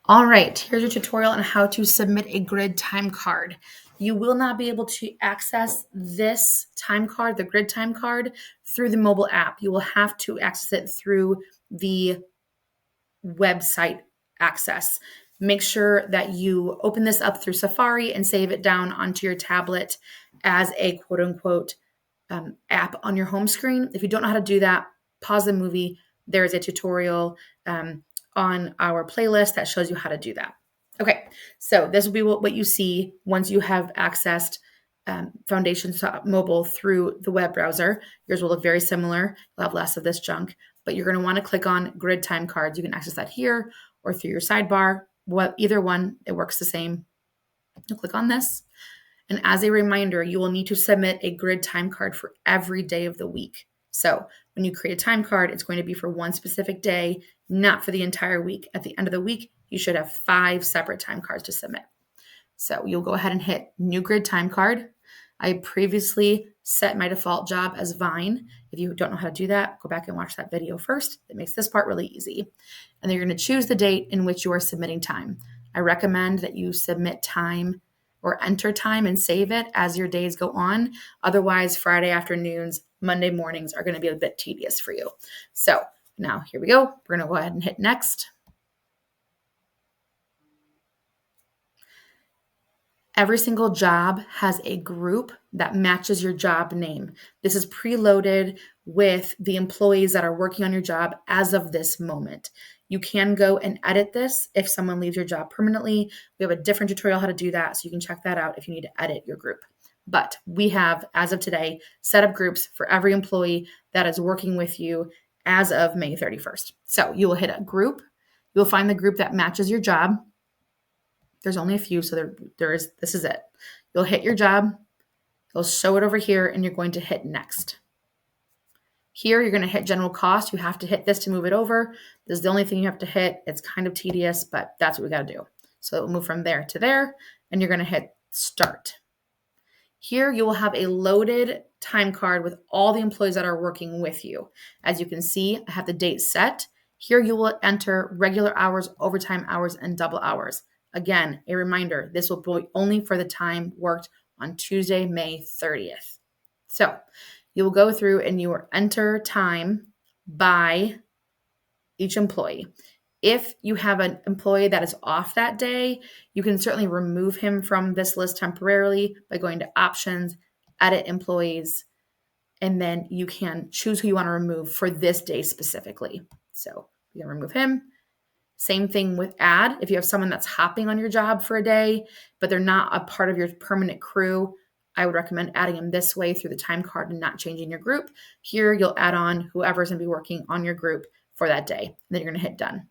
All right, here's your tutorial on how to submit a grid time card. You will not be able to access this time card, the grid time card, through the mobile app. You will have to access it through the website access. Make sure that you open this up through Safari and save it down onto your tablet as a quote unquote app on your home screen. If you don't know how to do that, pause the movie. There is a tutorial on our playlist that shows you how to do that. Okay, so this will be what you see once you have accessed Foundation Mobile through the web browser. Yours will look very similar. You'll have less of this junk, but you're going to want to click on Grid Time Cards. You can access that here or through your sidebar. Either one, it works the same. You'll click on this. And as a reminder, you will need to submit a grid time card for every day of the week. So when you create a time card, it's going to be for one specific day, not for the entire week. At the end of the week, you should have 5 separate time cards to submit. So you'll go ahead and hit New Grid Time Card. I previously set my default job as Vine. If you don't know how to do that, go back and watch that video first. It makes this part really easy. And then you're going to choose the date in which you are submitting time. I recommend that you submit time or enter time and save it as your days go on. Otherwise, Friday afternoons, Monday mornings are going to be a bit tedious for you. So now here we go. We're going to go ahead and hit next. Every single job has a group that matches your job name. This is preloaded with the employees that are working on your job as of this moment. You can go and edit this if someone leaves your job permanently. We have a different tutorial how to do that, so you can check that out if you need to edit your group. But we have, as of today, set up groups for every employee that is working with you as of May 31st. So you will hit a group. You'll find the group that matches your job. There's only a few, so this is it. You'll hit your job, you'll show it over here, and you're going to hit next. Here, you're going to hit general cost. You have to hit this to move it over. This is the only thing you have to hit. It's kind of tedious, but that's what we got to do. So it'll move from there to there, and you're going to hit start. Here, you will have a loaded time card with all the employees that are working with you. As you can see, I have the date set. Here, you will enter regular hours, overtime hours, and double hours. Again, a reminder, this will be only for the time worked on Tuesday, May 30th. So you will go through and you will enter time by each employee. If you have an employee that is off that day, you can certainly remove him from this list temporarily by going to options, edit employees, and then you can choose who you want to remove for this day specifically. So you can remove him. Same thing with add. If you have someone that's hopping on your job for a day, but they're not a part of your permanent crew, I would recommend adding them this way through the time card and not changing your group. Here, you'll add on whoever's going to be working on your group for that day. And then you're going to hit done.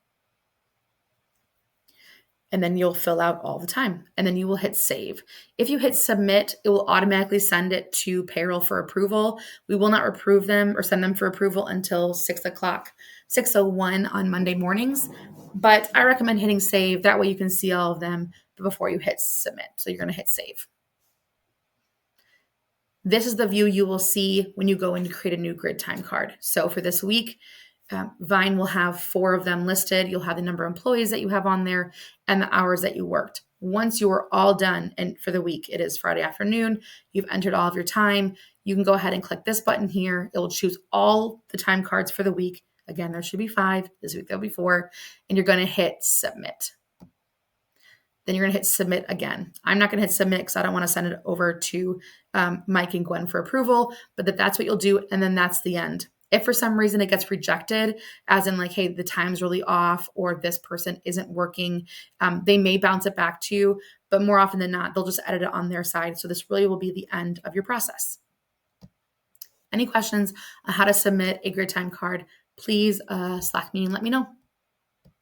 And then you'll fill out all the time. And then you will hit save. If you hit submit, it will automatically send it to payroll for approval. We will not approve them or send them for approval until 6:01 on Monday mornings. But I recommend hitting save. That way you can see all of them before you hit submit. So you're going to hit save. This is the view you will see when you go in to create a new grid time card. So for this week, Vine will have 4 of them listed. You'll have the number of employees that you have on there and the hours that you worked. Once you are all done, and for the week, it is Friday afternoon, you've entered all of your time, you can go ahead and click this button here. It will choose all the time cards for the week. Again, there should be 5. This week there'll be 4. And you're going to hit submit. Then you're going to hit submit again. I'm not going to hit submit because I don't want to send it over to Mike and Gwen for approval, but that's what you'll do. And then that's the end. If for some reason it gets rejected, as in like, hey, the time's really off or this person isn't working, they may bounce it back to you, but more often than not, they'll just edit it on their side. So this really will be the end of your process. Any questions on how to submit a grid time card, please Slack me and let me know.